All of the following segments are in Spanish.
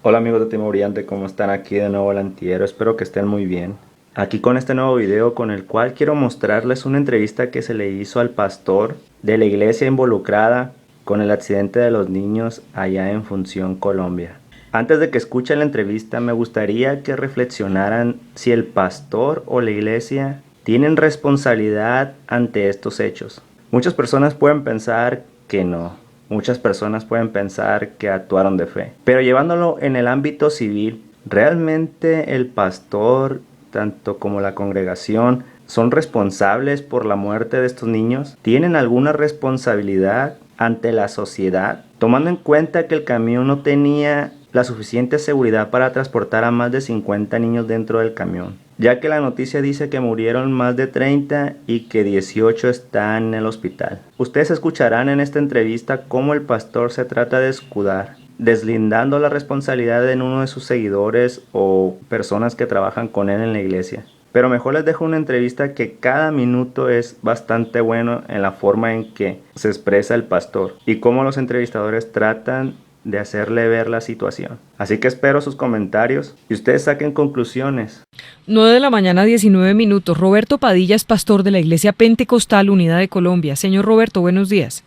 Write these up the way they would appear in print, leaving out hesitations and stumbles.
Hola amigos de Tema Brillante, ¿cómo están? Aquí de nuevo el Antihéroe, espero que estén muy bien. Aquí con este nuevo video con el cual quiero mostrarles una entrevista que se le hizo al pastor de la iglesia involucrada con el accidente de los niños allá en Función, Colombia. Antes de que escuchen la entrevista, me gustaría que reflexionaran si el pastor o la iglesia tienen responsabilidad ante estos hechos. Muchas personas pueden pensar que no. Muchas personas pueden pensar que actuaron de fe. Pero llevándolo en el ámbito civil, ¿realmente el pastor, tanto como la congregación, son responsables por la muerte de estos niños? ¿Tienen alguna responsabilidad ante la sociedad? Tomando en cuenta que el camión no tenía la suficiente seguridad para transportar a más de 50 niños dentro del camión, ya que la noticia dice que murieron más de 30 y que 18 están en el hospital. Ustedes escucharán en esta entrevista cómo el pastor se trata de escudar, deslindando la responsabilidad en uno de sus seguidores o personas que trabajan con él en la iglesia. Pero mejor les dejo una entrevista que cada minuto es bastante bueno en la forma en que se expresa el pastor y cómo los entrevistadores tratan de hacerle ver la situación. Así que espero sus comentarios y ustedes saquen conclusiones. 9 de la mañana, 19 minutos. Roberto Padilla es pastor de la Iglesia Pentecostal Unida de Colombia. Señor Roberto, buenos días.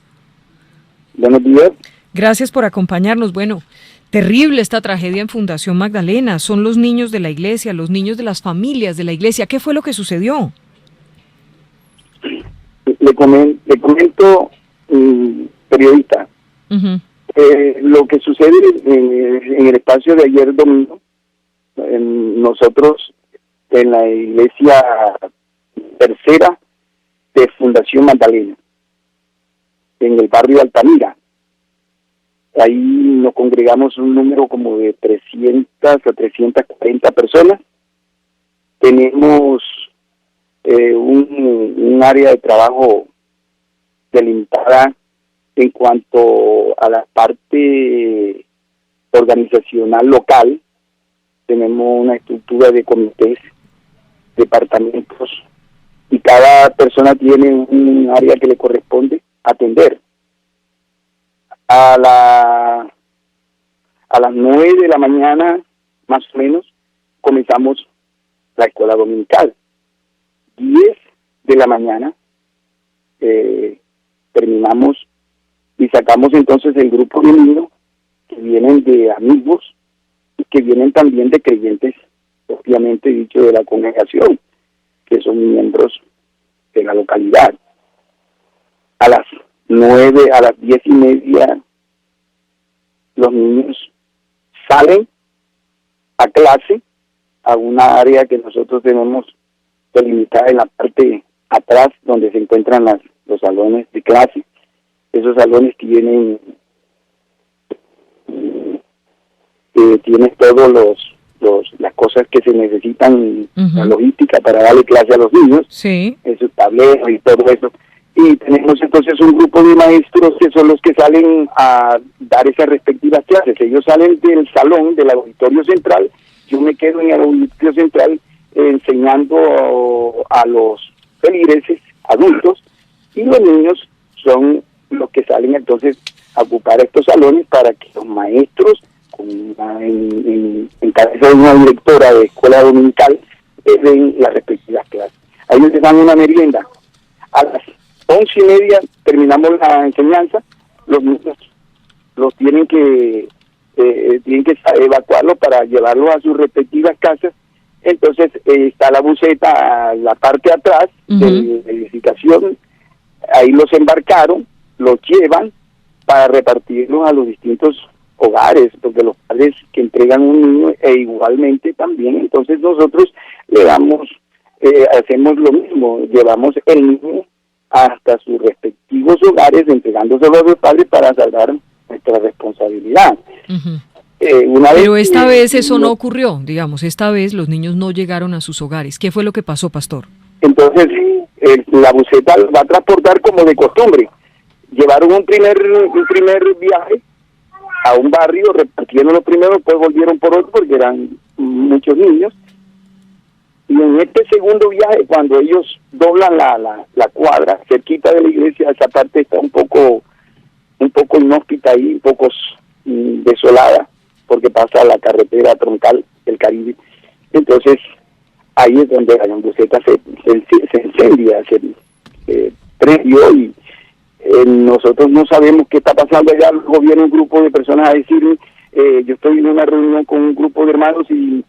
Buenos días. Gracias por acompañarnos. Bueno, terrible esta tragedia en Fundación Magdalena. Son los niños de la iglesia, los niños de las familias de la iglesia. ¿Qué fue lo que sucedió? Le comento, periodista, Uh-huh. lo que sucede en el espacio de ayer domingo, nosotros en la iglesia tercera de Fundación Magdalena, en el barrio Altamira, ahí nos congregamos un número como de 300 a 340 personas. Tenemos un área de trabajo delimitada en cuanto a la parte organizacional local. Tenemos una estructura de comités, departamentos, y cada persona tiene un área que le corresponde atender. A las 9 de la mañana, más o menos, comenzamos la escuela dominical. 10 de la mañana terminamos y sacamos entonces el grupo de niños que vienen de amigos y que vienen también de creyentes, obviamente dicho, de la congregación, que son miembros de la localidad. A las 10:30, los niños salen a clase, a una área que nosotros tenemos delimitada en la parte atrás, donde se encuentran los salones de clase. Esos salones tienen todos las cosas que se necesitan, Uh-huh. la logística para darle clase a los niños, Sí. esos tableros y todo eso. Y tenemos entonces un grupo de maestros que son los que salen a dar esas respectivas clases. Ellos salen del salón, del auditorio central. Yo me quedo en el auditorio central enseñando a los feligreses adultos, y los niños son los que salen entonces a ocupar estos salones para que los maestros, en cabeza de una directora de escuela dominical, den las respectivas clases. Ahí les dan una merienda. A las 11:30 terminamos la enseñanza. Los niños los tienen que evacuarlos para llevarlos a sus respectivas casas. Entonces está la buseta a la parte de atrás, uh-huh, de la edificación. Ahí los embarcaron, los llevan para repartirlos a los distintos hogares, porque los padres que entregan un niño igualmente también. Entonces nosotros le damos, hacemos lo mismo, llevamos el niño hasta sus respectivos hogares, entregándoselo a los padres para salvar nuestra responsabilidad. Uh-huh. Pero esta vez eso no ocurrió, digamos, esta vez los niños no llegaron a sus hogares. ¿Qué fue lo que pasó, pastor? Entonces, la buseta va a transportar como de costumbre. Llevaron un primer viaje a un barrio, repartieron los primeros, después volvieron por otro porque eran muchos niños. Y en este segundo viaje, cuando ellos doblan la cuadra, cerquita de la iglesia, esa parte está un poco inhóspita y un poco desolada, porque pasa la carretera troncal del Caribe. Entonces, ahí es donde la buseta se incendia, se prendió y nosotros no sabemos qué está pasando allá. Luego viene un grupo de personas a decirme, yo estoy en una reunión con un grupo de hermanos y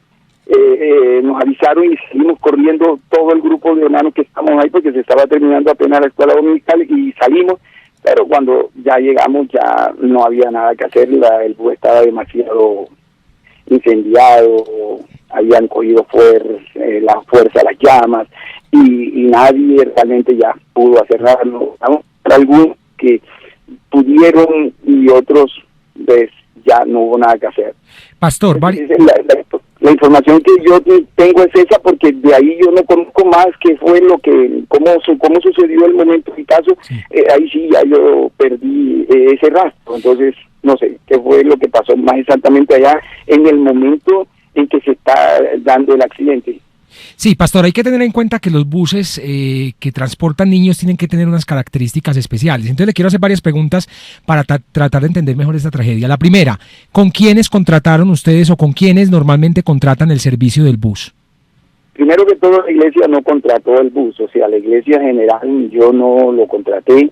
nos avisaron y seguimos corriendo todo el grupo de hermanos que estamos ahí porque se estaba terminando apenas la escuela dominical y salimos, pero cuando ya llegamos ya no había nada que hacer, el bus estaba demasiado incendiado, habían cogido la fuerza las llamas y nadie realmente ya pudo hacer nada. Algunos que pudieron y otros pues ya no hubo nada que hacer. Pastor, la información que yo tengo es esa, porque de ahí yo no conozco más qué fue cómo sucedió el momento del caso. Sí. Ahí sí ya yo perdí ese rastro, entonces no sé qué fue lo que pasó más exactamente allá en el momento en que se está dando el accidente. Sí, pastor, hay que tener en cuenta que los buses que transportan niños tienen que tener unas características especiales. Entonces le quiero hacer varias preguntas para tratar de entender mejor esta tragedia. La primera, ¿con quiénes contrataron ustedes o con quiénes normalmente contratan el servicio del bus? Primero que todo, la iglesia no contrató el bus, o sea, la iglesia general yo no lo contraté.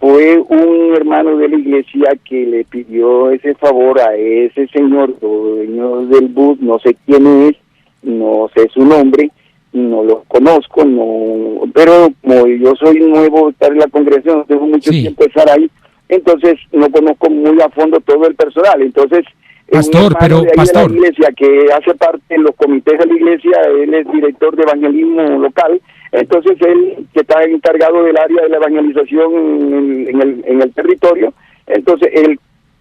Fue un hermano de la iglesia que le pidió ese favor a ese señor, dueño del bus, no sé quién es, no sé su nombre, no lo conozco, pero como yo soy nuevo estar en la congregación, no tengo mucho tiempo de estar ahí, entonces no conozco muy a fondo todo el personal. Entonces, pastor, pero de pastor, la iglesia que hace parte de los comités de la iglesia, él es director de evangelismo local, entonces él que está encargado del área de la evangelización en el territorio, entonces él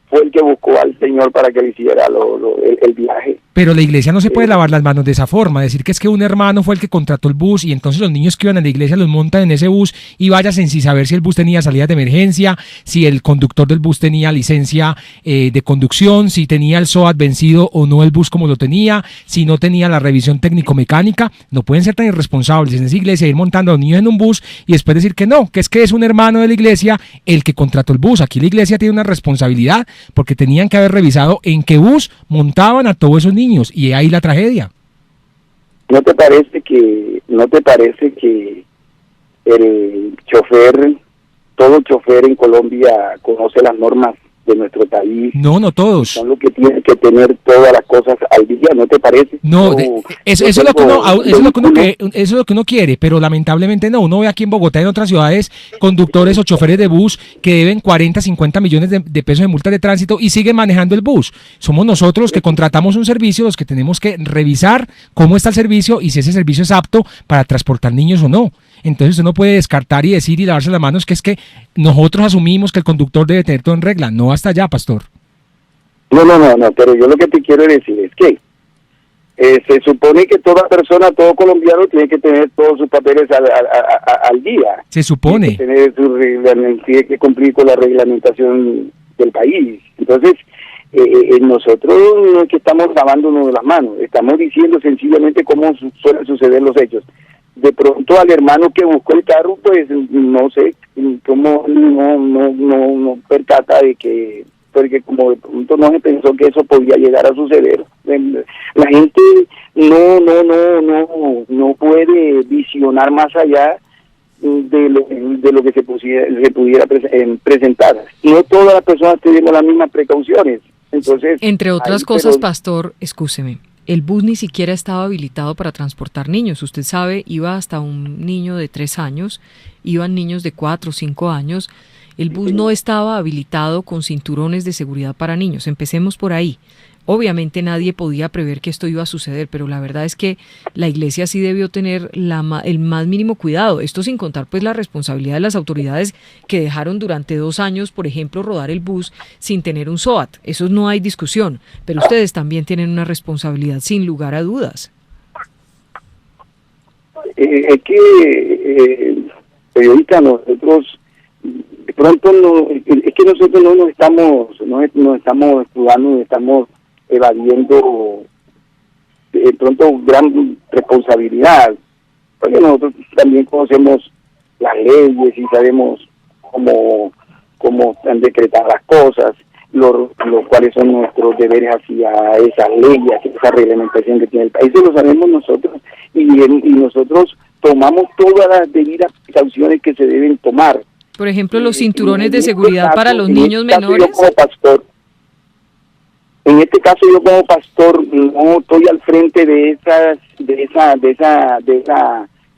fue el que buscó al Señor para que le hiciera el viaje. Pero la iglesia no se puede lavar las manos de esa forma, decir que es que un hermano fue el que contrató el bus y entonces los niños que iban a la iglesia los montan en ese bus y vayas sin saber si el bus tenía salidas de emergencia, si el conductor del bus tenía licencia de conducción, si tenía el SOAT vencido o no el bus como lo tenía, si no tenía la revisión técnico-mecánica. No pueden ser tan irresponsables en esa iglesia, ir montando a los niños en un bus y después decir que no, que es un hermano de la iglesia el que contrató el bus. Aquí la iglesia tiene una responsabilidad porque tenían que haber revisado en qué bus montaban a todos esos niños y ahí la tragedia. ¿No te parece que el chofer, todo chofer en Colombia conoce las normas de nuestro país? No todos. Son los que tienen que tener todas las cosas al día, ¿no te parece? No, eso es lo que uno quiere, pero lamentablemente no. Uno ve aquí en Bogotá y en otras ciudades conductores o choferes de bus que deben 40, 50 millones de pesos de multas de tránsito y siguen manejando el bus. Somos nosotros los que contratamos un servicio, los que tenemos que revisar cómo está el servicio y si ese servicio es apto para transportar niños o no. Entonces usted no puede descartar y decir y lavarse las manos que es que nosotros asumimos que el conductor debe tener todo en regla. No hasta allá, pastor. No, pero yo lo que te quiero decir es que se supone que toda persona, todo colombiano tiene que tener todos sus papeles al día. Se supone. Tiene que cumplir con la reglamentación del país. Entonces, nosotros no es que estamos lavándonos las manos, estamos diciendo sencillamente cómo suelen suceder los hechos. De pronto al hermano que buscó el carro, pues no sé cómo no percata de que, porque como de pronto no se pensó que eso podía llegar a suceder. La gente no puede visionar más allá de lo que se pudiera presentar. No todas las personas tenemos las mismas precauciones. Entonces, entre otras cosas, pastor, excúseme. El bus ni siquiera estaba habilitado para transportar niños. Usted sabe, iba hasta un niño de 3 años, iban niños de 4 o 5 años. El bus no estaba habilitado con cinturones de seguridad para niños. Empecemos por ahí. Obviamente nadie podía prever que esto iba a suceder, pero la verdad es que la iglesia sí debió tener el más mínimo cuidado. Esto sin contar pues la responsabilidad de las autoridades que dejaron durante 2 años, por ejemplo, rodar el bus sin tener un SOAT. Eso no hay discusión, pero ustedes también tienen una responsabilidad sin lugar a dudas. Es que periodista, nosotros de pronto es que nosotros no nos estamos escudando, estamos evadiendo de pronto gran responsabilidad, porque nosotros también conocemos las leyes y sabemos cómo han decretado las cosas, cuáles son nuestros deberes hacia esas leyes, hacia esa reglamentación que tiene el país. Eso lo sabemos nosotros y nosotros tomamos todas las debidas precauciones que se deben tomar. Por ejemplo, los cinturones de seguridad para los niños menores. En este caso yo como pastor no estoy al frente de esa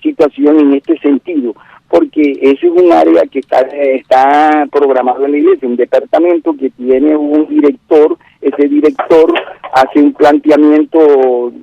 situación en este sentido, porque ese es un área que está programado en la iglesia, un departamento que tiene un director. Ese director hace un planteamiento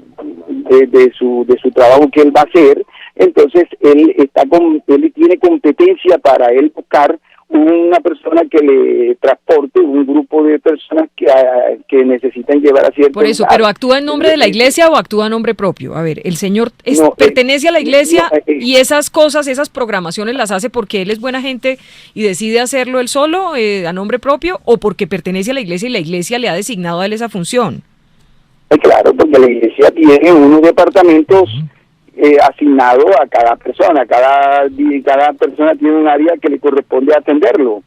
de su trabajo que él va a hacer. Entonces él tiene competencia para él buscar una persona que le transporte, un grupo de personas que necesitan llevar a cierto. Por eso, ¿pero actúa en nombre de la iglesia o actúa a nombre propio? A ver, el señor pertenece a la iglesia y esas cosas, esas programaciones las hace porque él es buena gente y decide hacerlo él solo, a nombre propio, o porque pertenece a la iglesia y la iglesia le ha designado a él esa función. Claro, porque la iglesia tiene unos departamentos asignado a cada persona. Cada persona tiene un área que le corresponde atenderlo.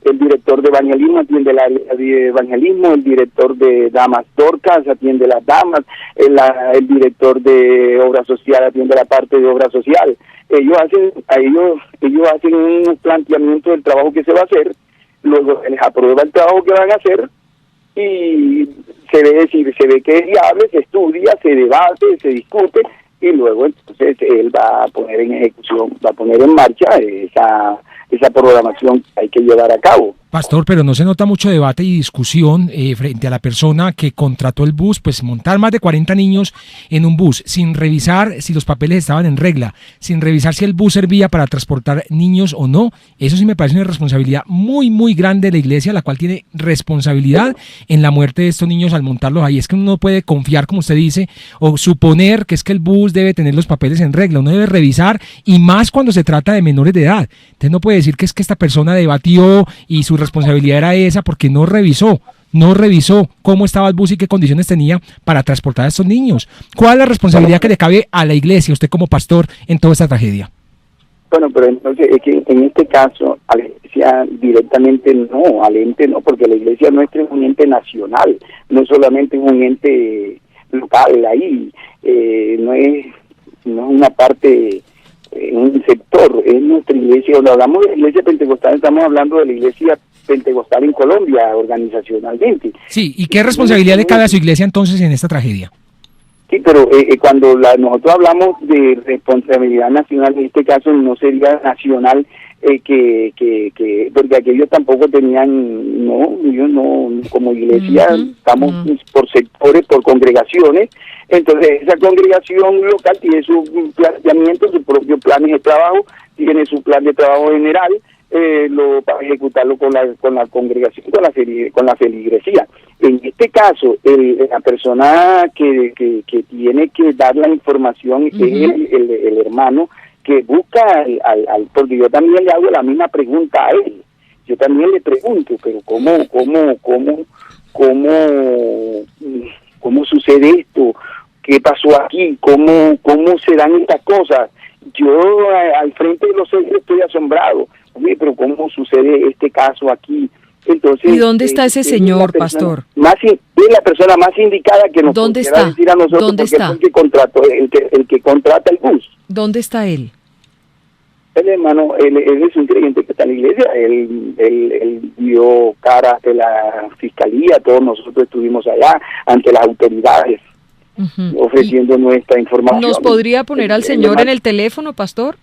El director de evangelismo atiende el área de evangelismo, el director de damas dorcas atiende las damas, el director de obra social atiende la parte de obra social. Ellos hacen un planteamiento del trabajo que se va a hacer, luego se les aprueba el trabajo que van a hacer y se ve que es viable, se estudia, se debate, se discute, y luego entonces él va a poner en ejecución, va a poner en marcha esa programación que hay que llevar a cabo. Pastor, pero no se nota mucho debate y discusión frente a la persona que contrató el bus, pues montar más de 40 niños en un bus sin revisar si los papeles estaban en regla, sin revisar si el bus servía para transportar niños o no. Eso sí me parece una responsabilidad muy, muy grande de la iglesia, la cual tiene responsabilidad en la muerte de estos niños al montarlos ahí. Es que uno no puede confiar, como usted dice, o suponer que es que el bus debe tener los papeles en regla. Uno debe revisar, y más cuando se trata de menores de edad. Entonces no puede decir que es que esta persona debatió y su responsabilidad era esa porque no revisó cómo estaba el bus y qué condiciones tenía para transportar a estos niños. ¿Cuál es la responsabilidad que le cabe a la iglesia, usted como pastor, en toda esta tragedia? Bueno, pero entonces es que en este caso a la iglesia directamente no, al ente no, porque la iglesia nuestra es un ente nacional, no solamente es un ente local ahí, no es una parte, un sector, es nuestra iglesia. Cuando hablamos de la iglesia pentecostal estamos hablando de la iglesia pentecostal en Colombia, organizacionalmente. Sí, ¿y qué responsabilidad le cabe a su iglesia entonces en esta tragedia? Sí, pero cuando nosotros hablamos de responsabilidad nacional, en este caso no sería nacional, porque aquellos tampoco tenían, ellos no, como iglesia, estamos por sectores, por congregaciones. Entonces esa congregación local tiene su planteamiento, sus propios planes de trabajo, tiene su plan de trabajo general, para ejecutarlo con la congregación, con la feligresía. En este caso, la persona que tiene que dar la información es el hermano que busca porque yo también le hago la misma pregunta a él. Yo también le pregunto, pero ¿cómo sucede esto? ¿Qué pasó aquí? ¿Cómo se dan estas cosas? Yo al frente de los hechos estoy asombrado. Oye, pero ¿cómo sucede este caso aquí? Entonces, ¿y dónde está ese señor, pastor? Es la persona más indicada que nos pudiera decir a nosotros. ¿Dónde está? El que contrata el bus. ¿Dónde está él? El hermano, él es un creyente que está en la iglesia. Él dio cara ante la fiscalía, todos nosotros estuvimos allá ante las autoridades ofreciendo nuestra información. ¿Nos podría poner al señor en el teléfono, pastor?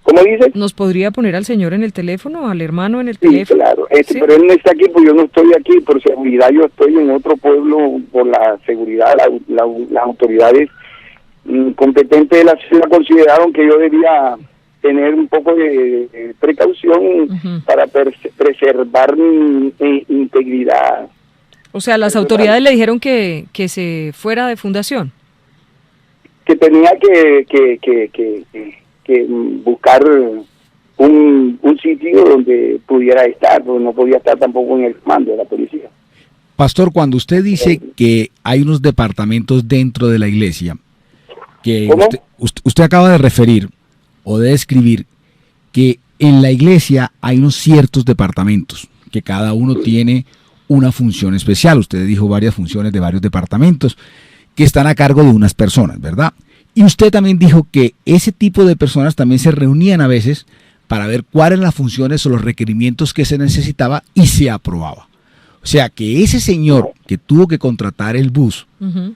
¿Cómo dice? ¿Nos podría poner al señor en el teléfono, al hermano en el teléfono? Claro, ¿Sí? Pero él no está aquí, pues yo no estoy aquí por seguridad, yo estoy en otro pueblo por la seguridad. Las autoridades competentes de la ciudad consideraron que yo debía tener un poco de precaución para preservar mi integridad. O sea, las autoridades le dijeron que se fuera de fundación. Que tenía que buscar un sitio donde pudiera estar, porque no podía estar tampoco en el mando de la policía. Pastor, cuando usted dice que hay unos departamentos dentro de la iglesia, que usted acaba de referir o de describir que en la iglesia hay unos ciertos departamentos, que cada uno tiene una función especial. Usted dijo varias funciones de varios departamentos que están a cargo de unas personas, ¿verdad? Y usted también dijo que ese tipo de personas también se reunían a veces para ver cuáles eran las funciones o los requerimientos que se necesitaba y se aprobaba. O sea que ese señor que tuvo que contratar el bus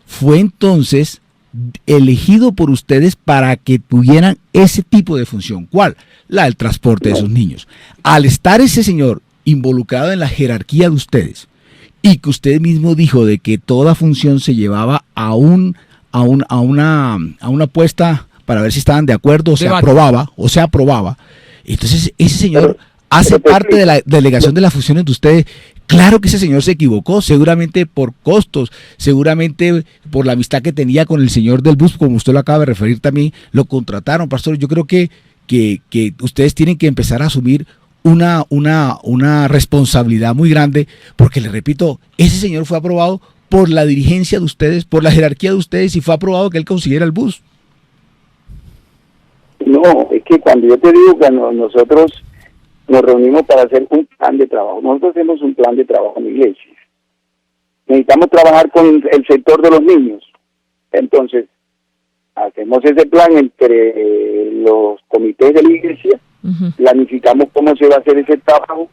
fue entonces elegido por ustedes para que tuvieran ese tipo de función. ¿Cuál? La del transporte de esos niños. Al estar ese señor involucrado en la jerarquía de ustedes y que usted mismo dijo de que toda función se llevaba a una apuesta para ver si estaban de acuerdo o se aprobaba, entonces ese señor hace parte de la delegación de las funciones de ustedes. Claro que ese señor se equivocó, seguramente por costos, seguramente por la amistad que tenía con el señor del bus, como usted lo acaba de referir también, lo contrataron, pastor. Yo creo que ustedes tienen que empezar a asumir una responsabilidad muy grande, porque le repito, ese señor fue aprobado por la dirigencia de ustedes, por la jerarquía de ustedes, y fue aprobado que él consiguiera el bus. No, es que cuando yo te digo que nosotros nos reunimos para hacer un plan de trabajo, nosotros hacemos un plan de trabajo en la iglesia. Necesitamos trabajar con el sector de los niños. Entonces, hacemos ese plan entre los comités de la iglesia, planificamos cómo se va a hacer ese trabajo,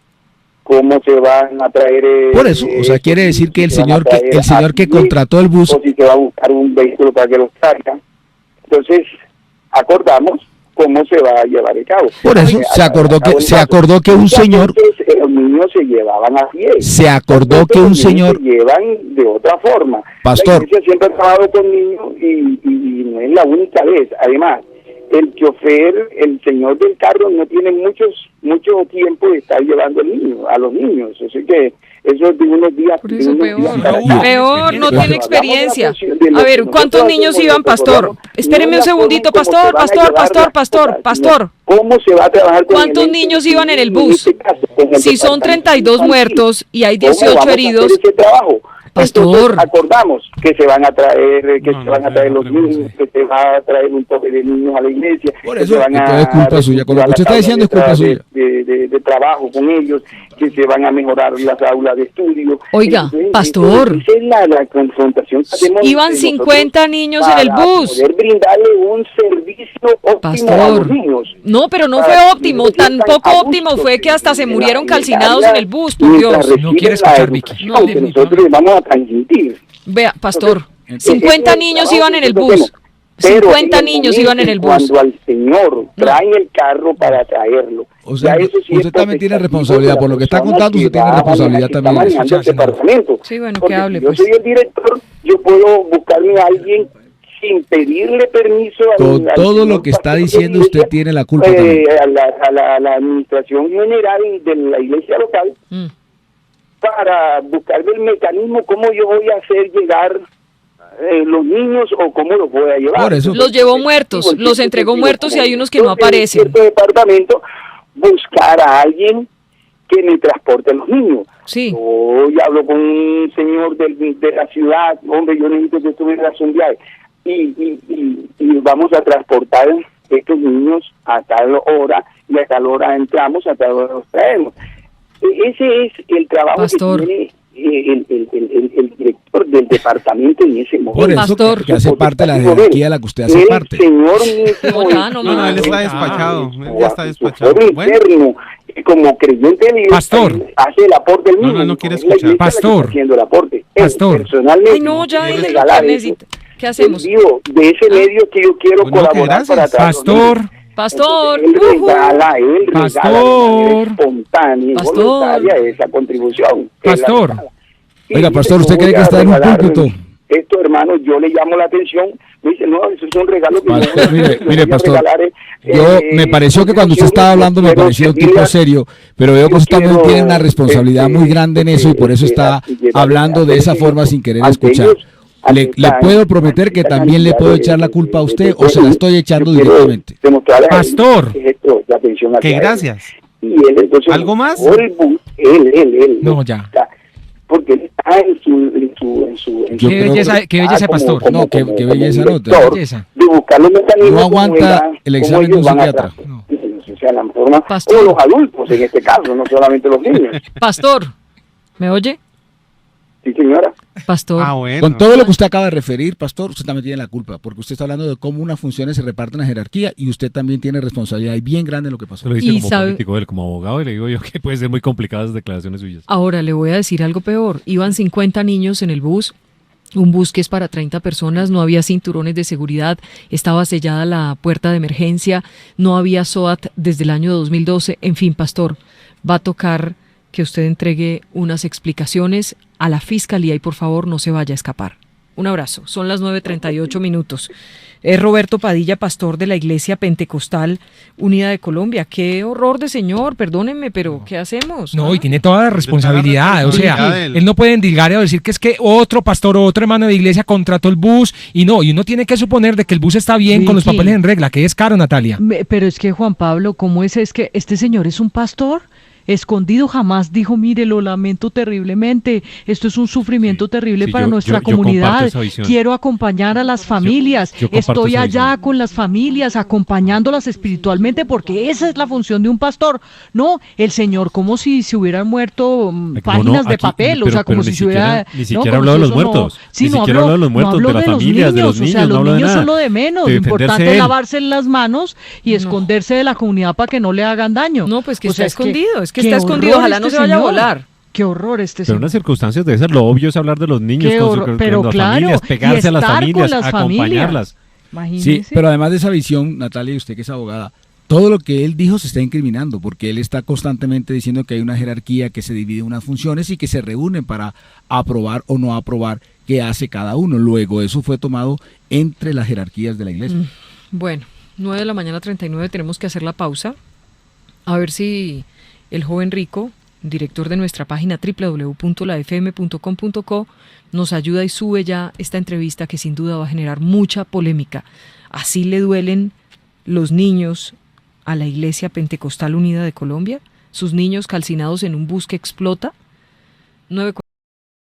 cómo se van a traer... Por eso, o sea, quiere decir que el señor que contrató el bus... O si se va a buscar un vehículo para que los traiga. Entonces, acordamos cómo se va a llevar a cabo. Por eso, se acordó que un señor... Los niños se llevaban a pie. Se acordó que un señor... Se llevan de otra forma. Pastor. La iglesia siempre ha trabajado con niños y no es la única vez. Además, el chofer, el señor del carro no tiene mucho tiempo de estar llevando a los niños. Así que eso es de unos días. Por eso peor, no tiene experiencia. A ver, ¿cuántos niños iban, pastor? Espéreme un segundito, pastor. ¿Cómo se va a trabajar con ¿cuántos niños iban en el bus? Si son 32 muertos y hay 18 heridos. Pastor, entonces, acordamos que se van a traer, los niños, que se va a traer un toque de niños a la iglesia. Por eso, entonces es culpa suya. Con lo que usted está diciendo es culpa suya. De trabajo con ellos, que se van a mejorar las aulas de estudio. Oiga, entonces, pastor. Esa es la confrontación que hacemos. Iban 50 niños en el bus. Poder brindarle un servicio óptimo a los niños. No, pero no fue óptimo. Tan poco óptimo fue que hasta se murieron calcinados en el bus, por Dios. No quiere escuchar, Vicky. No, que nosotros vamos a transmitir. Vea, pastor, 50 niños iban en el bus. 50 niños iban en el bus. Cuando al señor traen el carro para traerlo. O sea, usted también tiene responsabilidad. Por lo que está contando, usted tiene responsabilidad también. Sí, bueno, que hable. Yo soy el director, yo puedo buscarme a alguien sin pedirle permiso con todo lo que está diciendo, usted tiene la culpa también. A la administración general de la iglesia local, para buscarme el mecanismo cómo yo voy a hacer llegar los niños o cómo los voy a llevar. Por eso, los llevó muertos, los entregó muertos y hay unos que no aparecen. En este departamento, buscar a alguien que me transporte a los niños. Sí. Yo hablo con un señor de la ciudad, hombre, yo necesito que estuve en la sondear y vamos a transportar estos niños a tal hora y a tal hora entramos, a tal hora los traemos. Ese es el trabajo, pastor, que tiene el director del departamento en ese momento. Por eso, pastor, que hace parte de la jerarquía de la que usted hace parte. Señor no, él está despachado. Él ya está despachado. Interno, como creyente de Dios, pastor, hace el aporte del mismo. No quiere escuchar. Pastor, haciendo el aporte. Pastor, personalmente. Ay, no, ya ¿qué hacemos? De ese medio que yo quiero colaborar para pastor. Pastor, él regala espontánea, voluntaria esa contribución. Pastor, oiga, pastor, ¿usted cree que está en un púlpito? Esto, hermano, yo le llamo la atención. Me dice, no, eso es un regalo que pastor, mire, pastor, me pareció que cuando usted estaba hablando me parecía un tipo serio, pero veo que usted también tiene una responsabilidad muy grande en eso y por eso está hablando de esa forma sin querer escuchar. Le puedo prometer que también le puedo echar la culpa a usted o se la estoy echando directamente. Pastor, que gracias. ¿Algo más? Él. No, ya. Porque él está en su qué belleza, pastor. No, qué belleza no. De buscar los mecanismos. No aguanta el examen de un psiquiatra. O sea, la forma, o los adultos en este caso, no solamente los niños. Pastor, ¿me oye? Sí, señora. Pastor. Bueno. Con todo lo que usted acaba de referir, pastor, usted también tiene la culpa, porque usted está hablando de cómo unas funciones se reparten en la jerarquía y usted también tiene responsabilidad y bien grande en lo que pasó. Se lo dice Y como sabe- político, él como abogado, y le digo yo que puede ser muy complicadas esas declaraciones suyas. Ahora le voy a decir algo peor. Iban 50 niños en el bus, un bus que es para 30 personas, no había cinturones de seguridad, estaba sellada la puerta de emergencia, no había SOAT desde el año 2012. En fin, pastor, va a tocar que usted entregue unas explicaciones a la fiscalía y por favor no se vaya a escapar. Un abrazo. Son las 9:38 minutos. Es Roberto Padilla, pastor de la Iglesia Pentecostal Unida de Colombia. Qué horror de señor, perdónenme, pero ¿qué hacemos? No, ¿Ah? y tiene toda la responsabilidad. O sea, responsabilidad de él. él no puede endilgar y decir que es que otro pastor o otro hermano de iglesia contrató el bus y no, y uno tiene que suponer de que el bus está bien con los Vicky. papeles en regla, que es caro, Natalia. Pero es que Juan Pablo, ¿cómo es? Es que este señor es un pastor escondido, jamás dijo, mire, lo lamento terriblemente, esto es un sufrimiento Sí, terrible sí, para yo nuestra comparto comunidad, esa visión. quiero acompañar a las familias, yo comparto estoy esa allá visión. con las familias, acompañándolas espiritualmente, porque esa es la función de un pastor. No, el señor como si se hubieran muerto páginas de aquí- papel, o pero- sea, como pero si ni se hubiera... siquiera- ni no, siquiera como habló si de los eso no- muertos, sí, ni no siquiera habló de los muertos, habló de las familias, de los o sea, niños, no los habló de niños nada. son lo de menos, De lo importante defenderse es él. lavarse las manos y No. esconderse de la comunidad para que no le hagan daño. No, pues que O está sea, escondido, es que qué está escondido, horror ojalá no este se vaya a señor. volar. Qué horror este Pero en señor. unas circunstancias debe ser lo obvio es hablar de los niños Qué con, horror, pero las claro, familias, y pegarse a las estar con familias, las acompañarlas. Imagínese. Sí, pero además de esa visión, Natalia, y usted que es abogada, todo lo que él dijo se está incriminando, porque él está constantemente diciendo que hay una jerarquía que se divide en unas funciones y que se reúnen para aprobar o no aprobar qué hace cada uno. Luego eso fue tomado entre las jerarquías de la iglesia. Bueno, 9:39 tenemos que hacer la pausa. A ver si el joven Rico, director de nuestra página www.lafm.com.co, nos ayuda y sube ya esta entrevista que sin duda va a generar mucha polémica. Así le duelen los niños a la Iglesia Pentecostal Unida de Colombia, sus niños calcinados en un bus que explota. 9:40